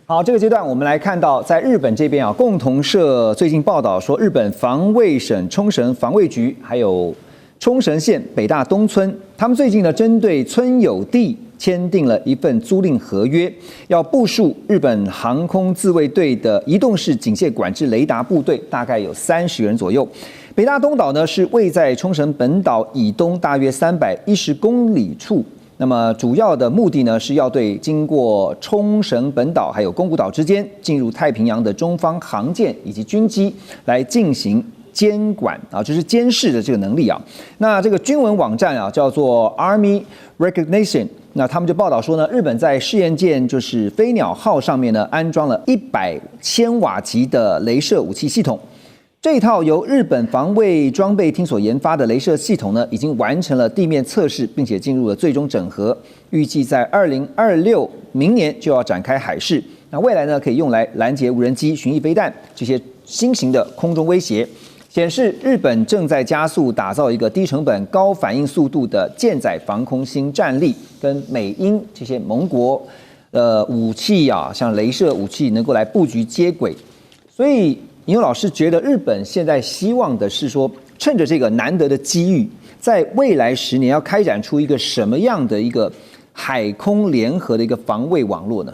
好，这个阶段我们来看到，在日本这边啊，共同社最近报道说，日本防卫省冲绳防卫局还有冲绳县北大东村，他们最近呢针对村有地签订了一份租赁合约，要部署日本航空自卫队的移动式警戒管制雷达部队，大概有30人左右。北大东岛呢是位在冲绳本岛以东大约310公里处。那么主要的目的呢，是要对经过冲绳本岛还有宫古岛之间进入太平洋的中方航舰以及军机来进行监管啊，就是监视的这个能力啊。那这个军文网站啊，叫做 Army Recognition， 那他们就报道说呢，日本在试验舰就是飞鸟号上面呢，安装了100千瓦级的雷射武器系统。这一套由日本防卫装备厅所研发的雷射系统呢，已经完成了地面测试，并且进入了最终整合，预计在2026明年就要展开海试。那未来呢，可以用来拦截无人机、巡弋飞弹这些新型的空中威胁。显示日本正在加速打造一个低成本、高反应速度的舰载防空新战力，跟美英这些盟国武器啊，像雷射武器能够来布局接轨。所以尹佑老师觉得，日本现在希望的是说，趁着这个难得的机遇，在未来10年要开展出一个什么样的一个海空联合的一个防卫网络呢？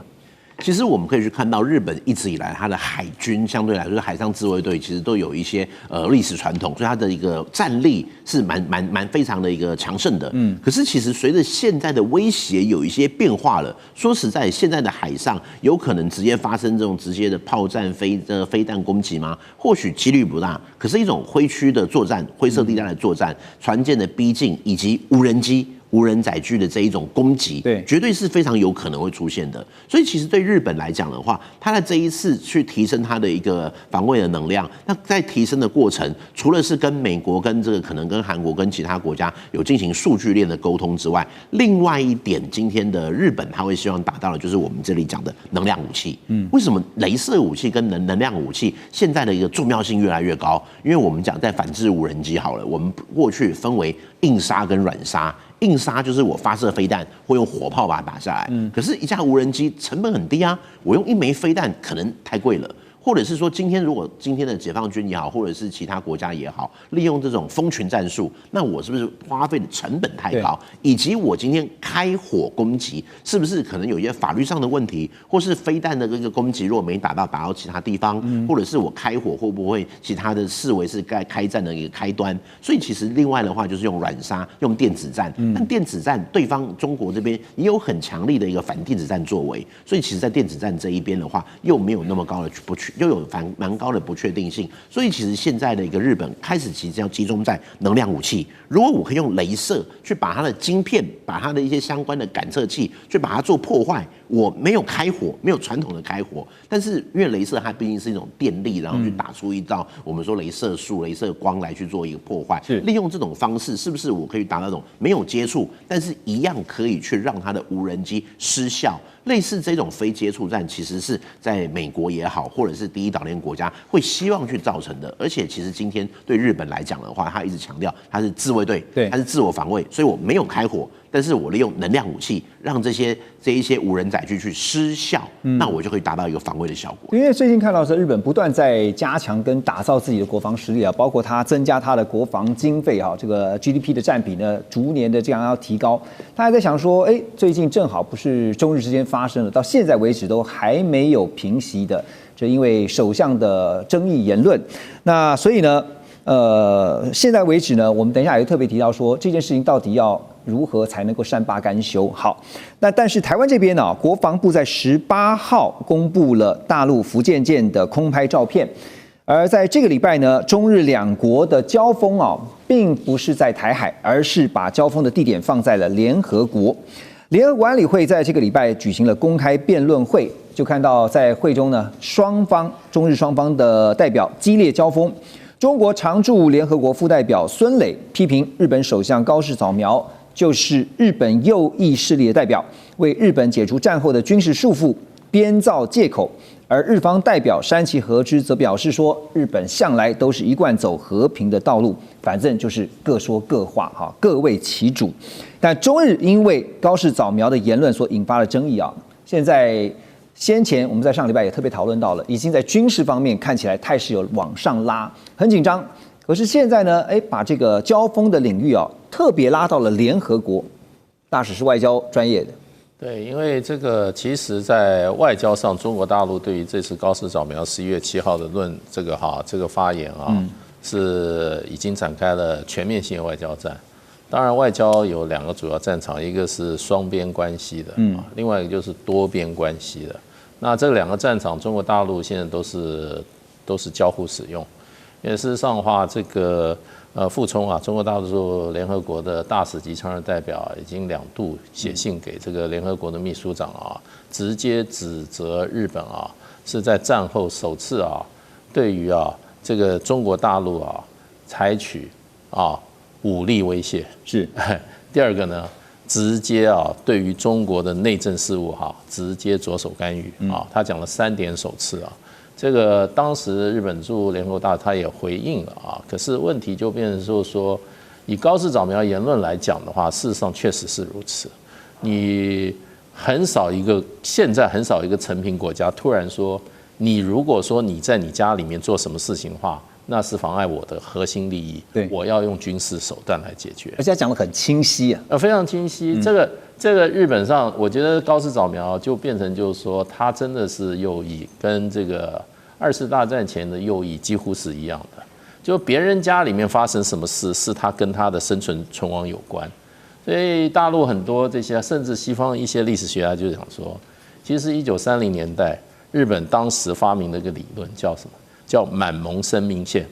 其实我们可以去看到，日本一直以来它的海军相对来说，海上自卫队其实都有一些历史传统，所以它的一个战力是蛮非常的一个强盛的。可是其实随着现在的威胁有一些变化了，说实在，现在的海上有可能直接发生这种直接的炮战、飞弹攻击吗？或许几率不大。可是一种灰区的作战、灰色地带的作战、船舰的逼近以及无人机、无人载具的这一种攻击，对，绝对是非常有可能会出现的。所以其实对日本来讲的话，它在这一次去提升它的一个防卫的能量，那在提升的过程，除了是跟美国、跟这个可能跟韩国、跟其他国家有进行数据链的沟通之外，另外一点，今天的日本他会希望达到的就是我们这里讲的能量武器。为什么雷射武器跟能量武器现在的一个重要性越来越高？因为我们讲在反制无人机好了，我们过去分为硬杀跟软杀。硬杀就是我发射飞弹会用火炮把它打下来，可是一架无人机成本很低啊，我用1枚飞弹可能太贵了。或者是说，如果今天的解放军也好，或者是其他国家也好，利用这种蜂群战术，那我是不是花费的成本太高？以及我今天开火攻击，是不是可能有一些法律上的问题，或是飞弹的这个攻击如果没打到其他地方，或者是我开火会不会其他的视为是开战的一个开端？所以其实另外的话就是用软杀，用电子战。但电子战对方中国这边也有很强力的一个反电子战作为，所以其实在电子战这一边的话，又没有那么高的又有蛮高的不确定性，所以其实现在的一个日本开始其实要集中在能量武器。如果我可以用雷射去把它的晶片、把它的一些相关的感测器去把它做破坏，我没有开火，没有传统的开火，但是因为雷射它毕竟是一种电力，然后去打出一道我们说雷射束、雷射光来去做一个破坏。利用这种方式，是不是我可以达到那种没有接触，但是一样可以去让它的无人机失效？类似这种非接触战，其实是在美国也好，或者是第一岛链国家会希望去造成的。而且其实今天对日本来讲的话，他一直强调他是自卫队，他是自我防卫，所以我没有开火，但是我利用能量武器让这一些无人载具去失效，那我就可以达到一个防卫的效果。因为最近看到是日本不断在加强跟打造自己的国防实力啊，包括它增加它的国防经费啊，这个 GDP 的占比呢，逐年的这样要提高。他还在想说，最近正好不是中日之间发生了，到现在为止都还没有平息的，这因为首相的争议言论。那所以呢，现在为止呢，我们等一下也会特别提到说这件事情到底要如何才能够善罢甘休。好，那但是台湾这边呢，国防部在18号公布了大陆福建舰的空拍照片，而在这个礼拜呢，中日两国的交锋并不是在台海，而是把交锋的地点放在了联合国。联合国安理会在这个礼拜举行了公开辩论会，就看到在会中呢，中日双方的代表激烈交锋。中国常驻联合国副代表孙磊批评日本首相高市早苗就是日本右翼势力的代表，为日本解除战后的军事束缚编造借口。而日方代表山崎和之则表示说，日本向来都是一贯走和平的道路，反正就是各说各话，各为其主。但中日因为高市早苗的言论所引发的争议现在先前我们在上礼拜也特别讨论到了，已经在军事方面看起来态势有往上拉，很紧张。可是现在呢，把这个交锋的领域特别拉到了联合国，大使是外交专业的。对，因为这个其实，在外交上，中国大陆对于这次高市早苗11月7号的这个发言是已经展开了全面性的外交战。当然，外交有2个主要战场，一个是双边关系的，另外一个就是多边关系的。那这2个战场，中国大陆现在都是交互使用。因为事实上的话，这个傅聪中国大陆联合国的大使级常任代表已经2度写信给这个联合国的秘书长直接指责日本是在战后首次对于这个中国大陆采取武力威胁。是。第2个呢，直接对于中国的内政事务直接着手干预他讲了3点首次这个当时日本驻联合国大使他也回应了可是问题就变成就是说，以高市早苗言论来讲的话，事实上确实是如此。你现在很少一个成品国家突然说，你如果说你在你家里面做什么事情的话，那是妨碍我的核心利益，对，我要用军事手段来解决。而且他讲得很清晰非常清晰。这个日本上，我觉得高市早苗就变成就是说，他真的是右翼，跟这个2次大战前的右翼几乎是一样的。就别人家里面发生什么事，是他跟他的生存存亡有关。所以大陆很多这些，甚至西方一些历史学家就讲说，其实1930年代日本当时发明了一个理论，叫什么？叫满蒙生命线。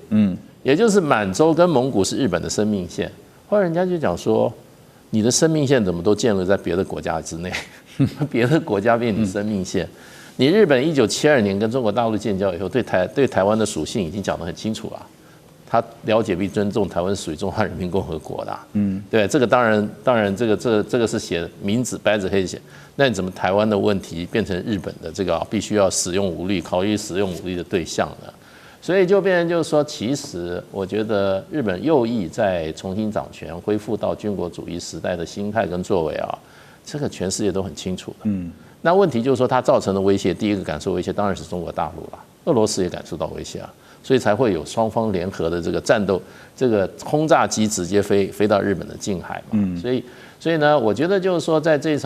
也就是满洲跟蒙古是日本的生命线。后来人家就讲说，你的生命线怎么都建立在别的国家之内？别的国家变你生命线。你日本1972年跟中国大陆建交以后，对台湾的属性已经讲得很清楚了。他了解并尊重台湾属于中华人民共和国的。对，这个当然这个是写明纸白纸黑写。那你怎么台湾的问题变成日本的这个必须要使用武力、考虑使用武力的对象呢？所以就变成就是说，其实我觉得日本右翼在重新掌权、恢复到军国主义时代的心态跟作为这个全世界都很清楚的。那问题就是说，它造成的威胁，第一个感受威胁当然是中国大陆了，俄罗斯也感受到威胁所以才会有双方联合的这个战斗，这个轰炸机直接飞到日本的近海嘛。所以呢，我觉得就是说，在这一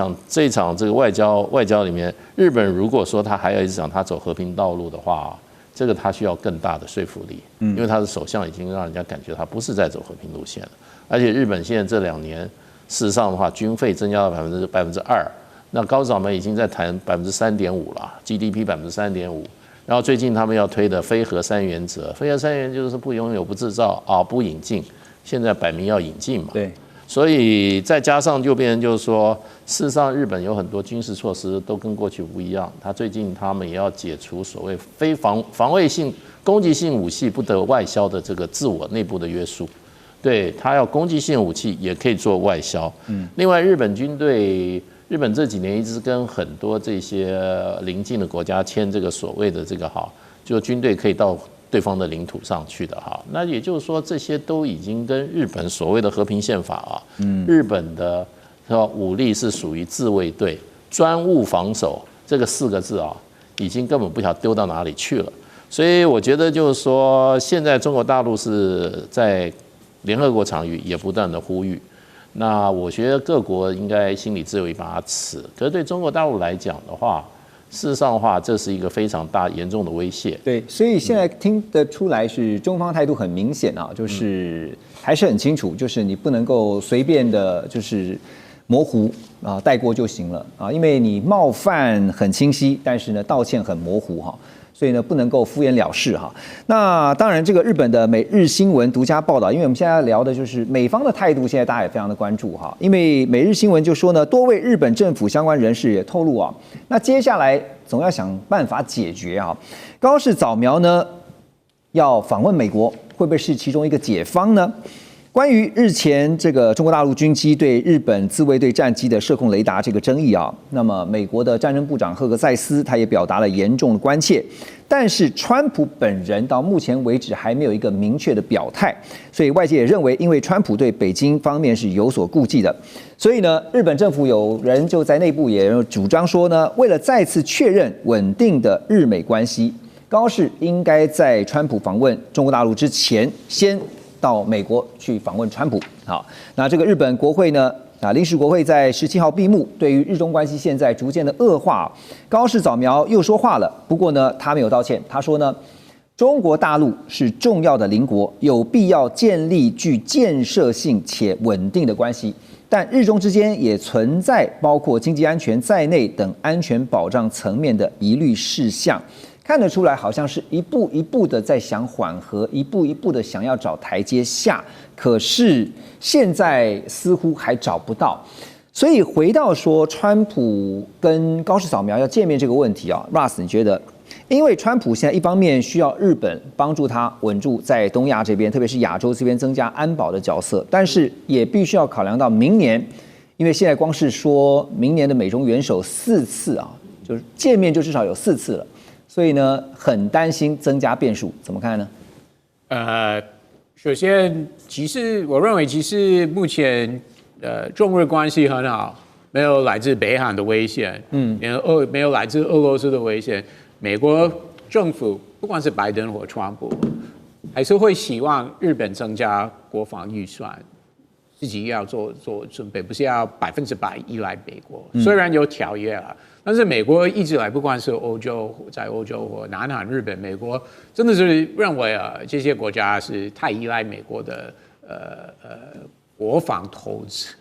场这个外交里面，日本如果说他还要一直讲他走和平道路的话，这个他需要更大的说服力，因为他的首相已经让人家感觉他不是在走和平路线了。而且日本现在这2年，事实上的话，军费增加到2%，那高市早苗已经在谈3.5%了 ，GDP 3.5%。然后最近他们要推的非核3原则，非核3原则就是不拥有、不制造不引进，现在摆明要引进嘛。对。所以再加上就变成就是说，事实上日本有很多军事措施都跟过去不一样。最近他们也要解除所谓非防卫性攻击性武器不得外销的这个自我内部的约束。对，他要攻击性武器也可以做外销。另外日本军队，日本这几年一直跟很多这些邻近的国家签这个所谓的这个就军队可以到对方的领土上去的那也就是说，这些都已经跟日本所谓的和平宪法日本的武力是属于自卫队、专务防守这个4个字已经根本不晓得丢到哪里去了。所以我觉得就是说，现在中国大陆是在联合国场域也不断的呼吁。那我觉得各国应该心里自有一把尺，可是对中国大陆来讲的话，事实上的话，这是一个非常大严重的威胁。对，所以现在听得出来是中方态度很明显就是还是很清楚，就是你不能够随便的，就是模糊带过就行了因为你冒犯很清晰，但是呢道歉很模糊所以呢不能够敷衍了事那当然，这个日本的每日新闻独家报道，因为我们现在聊的就是美方的态度，现在大家也非常的关注因为每日新闻就说呢，多位日本政府相关人士也透露那接下来总要想办法解决高市早苗呢要访问美国，会不会是其中一个解方呢？关于日前这个中国大陆军机对日本自卫队战机的射控雷达这个争议啊，那么美国的战争部长赫格塞斯他也表达了严重的关切，但是川普本人到目前为止还没有一个明确的表态，所以外界也认为，因为川普对北京方面是有所顾忌的，所以呢，日本政府有人就在内部也主张说呢，为了再次确认稳定的日美关系，高市应该在川普访问中国大陆之前先到美国去访问川普。好，那这个日本国会呢，临时国会在17号闭幕。对于日中关系现在逐渐的恶化，高市早苗又说话了。不过呢，他没有道歉。他说呢，中国大陆是重要的邻国，有必要建立具建设性且稳定的关系。但日中之间也存在包括经济安全在内等安全保障层面的疑虑事项。看得出来，好像是一步一步的在想缓和，一步一步的想要找台阶下，可是现在似乎还找不到。所以回到说川普跟高市早苗要见面这个问题啊 ，Russ， 你觉得？因为川普现在一方面需要日本帮助他稳住在东亚这边，特别是亚洲这边增加安保的角色，但是也必须要考量到明年，因为现在光是说明年的美中元首4次啊，就是见面就至少有4次了。所以呢，很担心增加变数，怎么看呢？首先，我认为其实目前中日关系很好，没有来自北韩的危险，没有来自俄罗斯的危险。美国政府不管是拜登或川普，还是会希望日本增加国防预算，自己要做准备，不是要100%依赖美国。虽然有条约了。但是美国一直来，不管是在欧洲或南韩、日本，美国真的是认为这些国家是太依赖美国的国防投资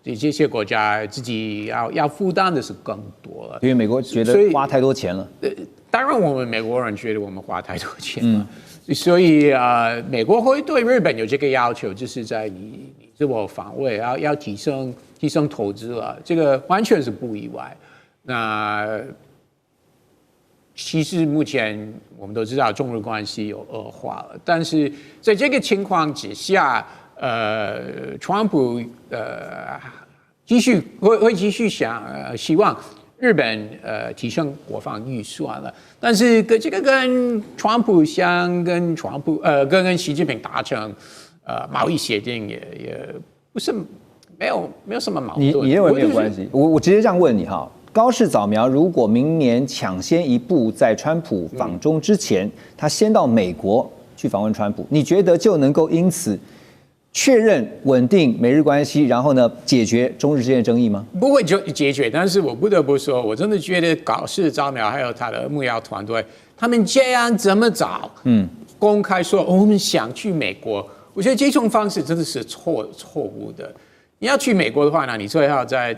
这些国家自己要负担的是更多了，因为美国觉得花太多钱了。当然，我们美国人觉得我们花太多钱了，所以美国会对日本有这个要求，就是在你自我防卫要提升投资了，这个完全是不意外。那其实目前我们都知道中日关系有恶化了，但是在这个情况之下，川普会继续希望日本提升国防预算了，但是这个跟川普跟习近平达成贸易协定也不是没有什么矛盾。你认为没有关系？我直接这样问你哈，高市早苗如果明年抢先一步在川普访中之前，他先到美国去访问川普，你觉得就能够因此确认稳定美日关系，然后呢解决中日之间的争议吗？不会解决，但是我不得不说，我真的觉得高市早苗还有他的幕僚团队，他们这么早，公开说我们想去美国，我觉得这种方式真的是错误的。你要去美国的话呢，你最好再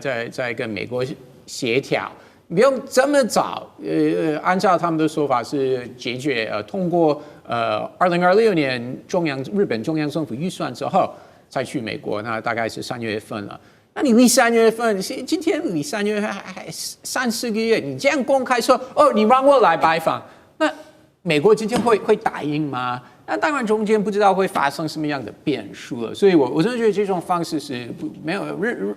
跟美国协调，你不用这么早。按照他们的说法是通过2026年日本中央政府预算之后才去美国，那大概是3月份了。那你离3月份，今天离3月份还3-4个月，你这样公开说你让我来拜访，那美国今天会答应吗？那当然中间不知道会发生什么样的变数了，所以我真的觉得这种方式是没有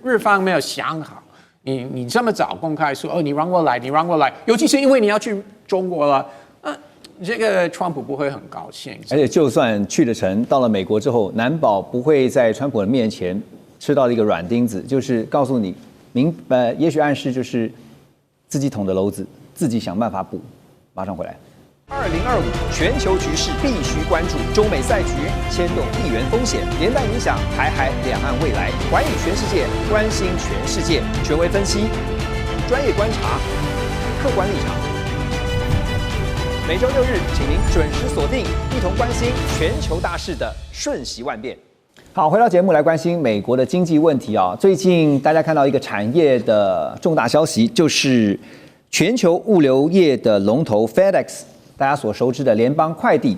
日方没有想好。你这么早公开说你让我来，尤其是因为你要去中国了，这个川普不会很高兴。而且就算去了城，到了美国之后，难保不会在川普的面前吃到一个软钉子，就是告诉你也许暗示就是自己捅的篓子，自己想办法补。马上回来。2025全球局势必须关注，中美赛局牵动地缘风险，连带影响台海两岸未来。寰宇全世界，关心全世界，权威分析，专业观察，客观立场。每周6日，请您准时锁定，一同关心全球大事的瞬息万变。好，回到节目来关心美国的经济问题啊。最近大家看到一个产业的重大消息，就是全球物流业的龙头 FedEx。大家所熟知的联邦快递，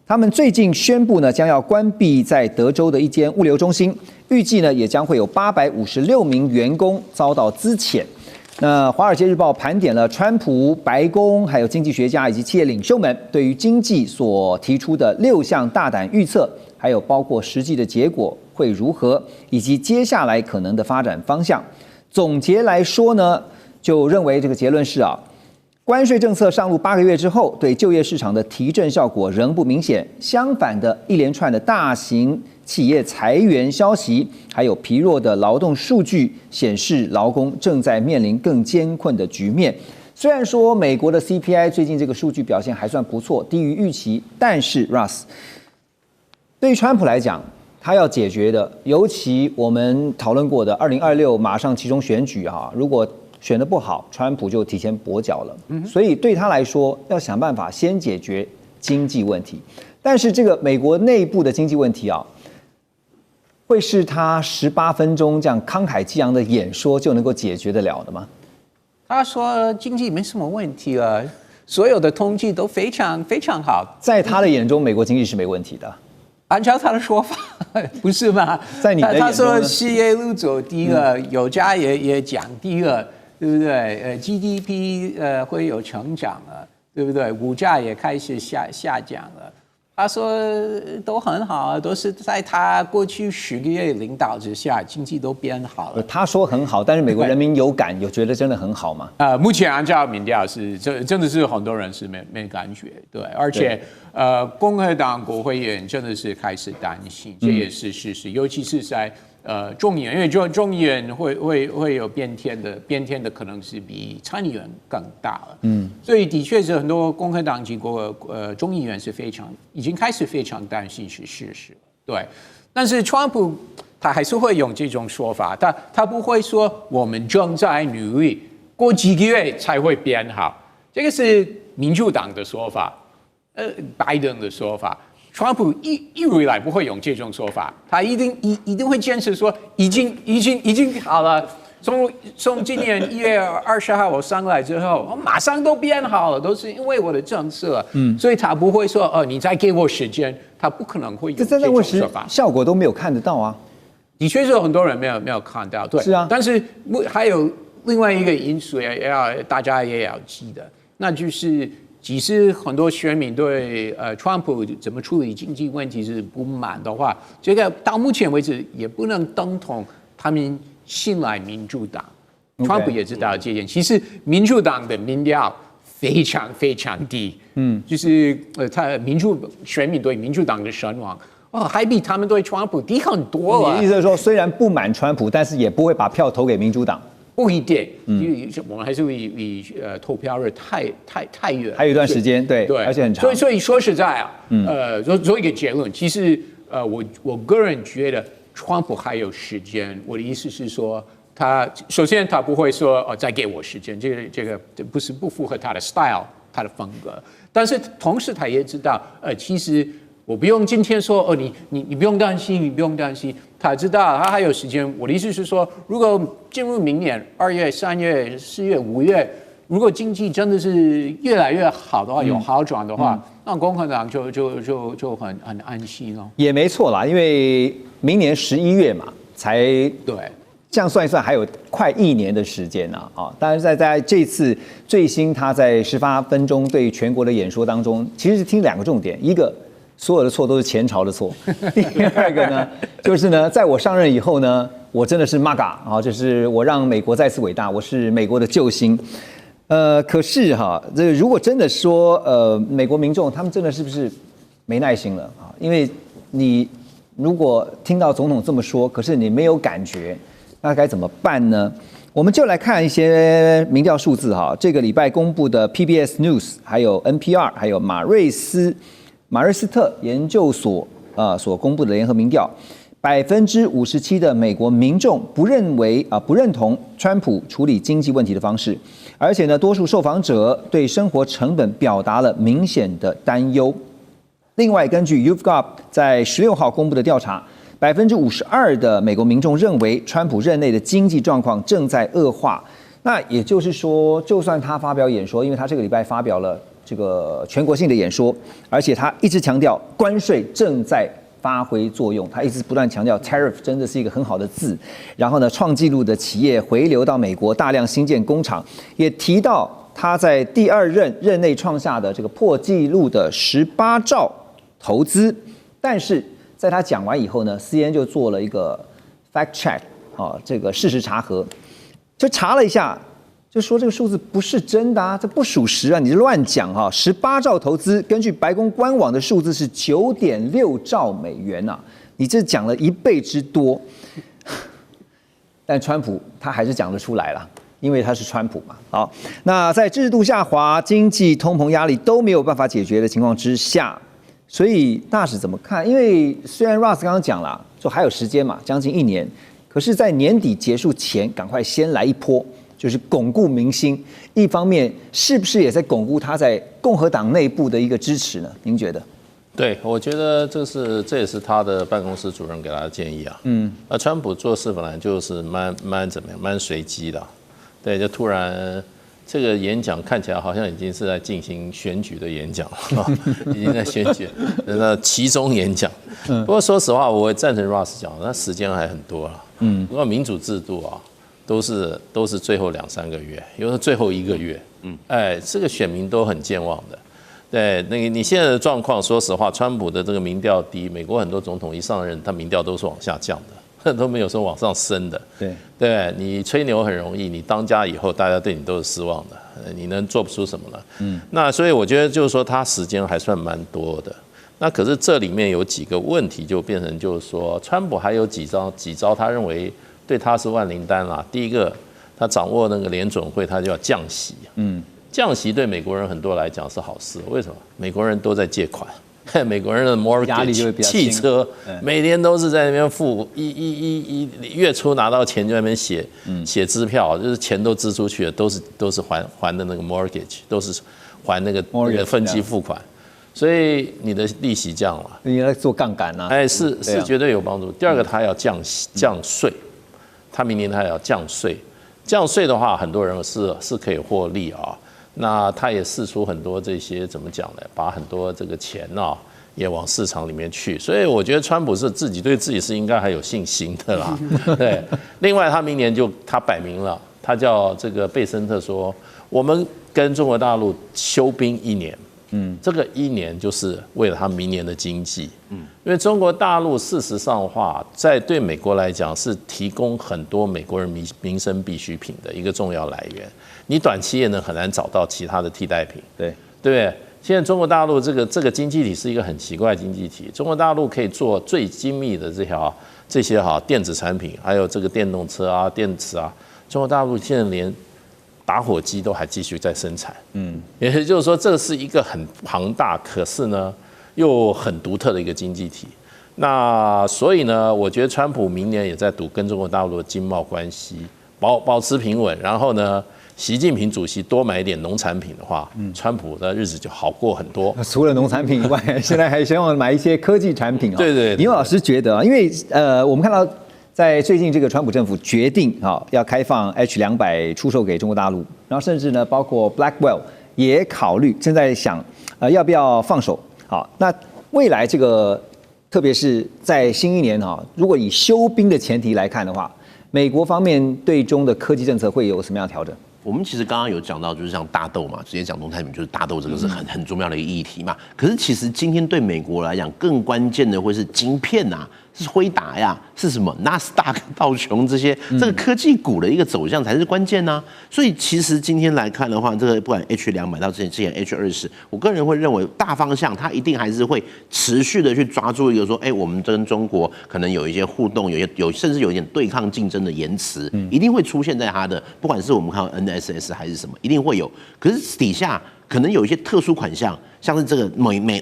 他们最近宣布呢，将要关闭在德州的一间物流中心，预计呢也将会有856名员工遭到资遣。那《华尔街日报》盘点了川普、白宫还有经济学家以及企业领袖们对于经济所提出的6项大胆预测，还有包括实际的结果会如何，以及接下来可能的发展方向。总结来说呢，就认为这个结论是关税政策上路8个月之后，对就业市场的提振效果仍不明显。相反的，一连串的大型企业裁员消息，还有疲弱的劳动数据，显示劳工正在面临更艰困的局面。虽然说美国的 CPI 最近这个数据表现还算不错，低于预期，但是 Russ 对于川普来讲，他要解决的，尤其我们讨论过的2026马上期中选举如果选得不好，川普就提前跛脚了。所以对他来说，要想办法先解决经济问题。但是这个美国内部的经济问题会是他18分钟这样慷慨激昂的演说就能够解决得了的吗？他说经济没什么问题了，所有的统计都非常非常好。在他的眼中，美国经济是没问题的。按照他的说法，不是吗？在你的眼中呢？他说失业率走低了，油价也降低了，对不对？GDP 会有成长了，对不对？物价也开始下降了。他说都很好，都是在他过去10个月领导之下，经济都变好了。他说很好，但是美国人民有感，有觉得真的很好吗？目前按照民调是，真的是很多人是没感觉，对，而且共和党国会议员真的是开始担心，这也是事实，尤其是在众议院，因为众议院会有变天的可能是比参议院更大了，所以的确是很多共和党及众议员是已经开始非常担心是事实，对，但是川普他还是会用这种说法，他不会说我们正在努力，过几个月才会变好，这个是民主党的说法，拜登的说法。川普一回来不会用这种说法，他一定会坚持说已经好了。从今年1月20号我上来之后，马上都变好了，都是因为我的政策。所以他不会说你再给我时间，他不可能会有这种说法。效果都没有看得到啊。的确是有很多人没有看到，对，是啊。但是还有另外一个因素大家也要记得，那就是即使很多选民对川普怎么处理经济问题是不满的话，这个到目前为止也不能等同他们信赖民主党。川普也知道这点，其实民主党的民调非常非常低，就是他选民对民主党的声望还比他们对川普低很多了。你的意思是说，虽然不满川普，但是也不会把票投给民主党？不一定，我们还是离投票日太远，还有一段时间，对，而且很长。所以说实在做一个结论，其实我个人觉得川普还有时间。我的意思是说，首先他不会说再给我时间，这个不符合他的 style， 他的风格。但是同时他也知道，其实我不用今天说你不用担心，你不用担心。他知道他还有时间。我的意思是说，如果进入明年2月、3月、4月、5月，如果经济真的是越来越好的话，有好转的话，那共和党就很安心了。也没错啦，因为明年11月嘛，才对。这样算一算，还有快1年的时间当然，在这次最新他在18分钟对全国的演说当中，其实是听2个重点，一个所有的错都是前朝的错，第二个呢，就是呢，在我上任以后呢，我真的是 MAGA 就是我让美国再次伟大，我是美国的救星。可是这如果真的说美国民众他们真的是不是没耐心了因为你如果听到总统这么说，可是你没有感觉。那该怎么办呢？我们就来看一些民调数字这个礼拜公布的 PBS News， 还有 NPR， 还有马瑞斯特研究所所公布的联合民调，57%的美国民众不认同川普处理经济问题的方式，而且呢，多数受访者对生活成本表达了明显的担忧。另外，根据 YouGov 在16号公布的调查，52%的美国民众认为川普任内的经济状况正在恶化。那也就是说，就算他发表演说，因为他这个礼拜发表了这个全国性的演说，而且他一直强调关税正在发挥作用，他一直不断强调 tariff 真的是一个很好的字。然后呢，创纪录的企业回流到美国，大量新建工厂，也提到他在第2任内创下的这个破纪录的18兆投资。但是在他讲完以后呢 ，CNN 就做了一个 fact check 这个事实查核，就查了一下，就说这个数字不是真的啊，这不属实啊，你乱讲18兆投资，根据白宫官网的数字是9.6兆美元啊，你这讲了1倍之多。但川普他还是讲得出来了，因为他是川普嘛。好，那在制度下滑、经济通膨压力都没有办法解决的情况之下，所以大使怎么看？因为虽然 Ross 刚刚讲了，说还有时间嘛，将近1年，可是，在年底结束前，赶快先来一波，就是巩固民心。一方面，是不是也在巩固他在共和党内部的一个支持呢？您觉得？对，我觉得这也是他的办公室主任给他的建议啊。那川普做事本来就是蛮随机的，对，就突然这个演讲看起来好像已经是在进行选举的演讲了，已经在选举那其中演讲。不过说实话，我也赞成 Ross 讲，那时间还很多了。不过民主制度啊，都是最后2-3个月，有的最后1个月。这个选民都很健忘的。对，那个你现在的状况，说实话，川普的这个民调低，美国很多总统一上任，他民调都是往下降的，都没有说往上升的。对，你吹牛很容易，你当家以后，大家对你都是失望的，你能做不出什么了？那所以我觉得就是说，他时间还算蛮多的。那可是这里面有几个问题，就变成就是说，川普还有几招，他认为对他是万灵丹啦。第一个，他掌握那个联准会，他就要降息。降息对美国人很多来讲是好事，为什么？美国人都在借款，美国人的 mortgage 汽车每年都是在那边付月初拿到钱就在那边写支票，就是钱都支出去了，都是还的那个 mortgage， 都是还那个分期付款，所以你的利息降了，你在做杠杆啊？是绝对有帮助。第二个，他要降税，他明年他要降税，降税的话，很多人是可以获利啊。那他也释出很多这些怎么讲呢？把很多这个钱也往市场里面去，所以我觉得川普是对自己是应该还有信心的啦。对，另外他明年他摆明了，他叫这个贝森特说，我们跟中国大陆休兵1年。这个1年就是为了他明年的经济。因为中国大陆事实上的话，在对美国来讲是提供很多美国人民生必需品的一个重要来源。你短期也能很难找到其他的替代品。对，现在中国大陆这个经济体是一个很奇怪的经济体。中国大陆可以做最精密的这些电子产品，还有这个电动车啊、电池啊。中国大陆现在连打火机都还继续在生产。也就是说，这是一个很庞大，可是呢又很独特的一个经济体。那所以呢，我觉得川普明年也在赌跟中国大陆的经贸关系保持平稳，然后呢，习近平主席多买一点农产品的话，川普的日子就好过很多。除了农产品以外，现在还希望买一些科技产品。对。倪老师觉得因为我们看到在最近这个川普政府决定要开放 H200出售给中国大陆，然后甚至呢，包括 Blackwell 也考虑正在想要不要放手。好，那未来这个，特别是在新1年如果以休兵的前提来看的话，美国方面对中的科技政策会有什么样的调整？我们其实刚刚有讲到，就是像大豆嘛，直接讲农产品就是大豆，这个是很重要的一个议题嘛。可是其实今天对美国来讲，更关键的会是晶片啊，是辉达呀，是什么纳斯达克、道琼这些这个科技股的一个走向才是关键啊。所以其实今天来看的话，这个不管 H200到之前 H20，我个人会认为大方向它一定还是会持续的去抓住一个说，我们跟中国可能有一些互动，甚至有一点对抗竞争的言辞，一定会出现在它的，不管是我们看到 NSS 还是什么，一定会有。可是底下可能有一些特殊款项，像是这个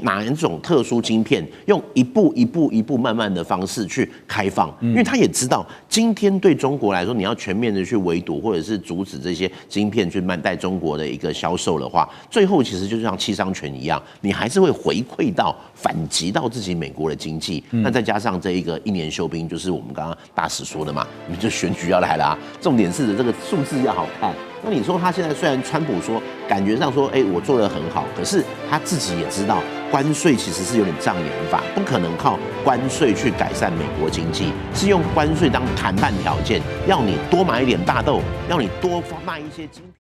哪一种特殊晶片，用一步慢慢的方式去开放，因为他也知道，今天对中国来说，你要全面的去围堵或者是阻止这些晶片去带中国的一个销售的话，最后其实就像七伤拳一样，你还是会回馈到反击到自己美国的经济。那再加上这一个1年休兵，就是我们刚刚大使说的嘛，你就选举要来了啊，重点是这个数字要好看。那你说他现在虽然川普说感觉上说，我做得很好，可是他自己也知道，关税其实是有点障眼法，不可能靠关税去改善美国经济，是用关税当谈判条件，要你多买一点大豆，要你多卖一些晶片。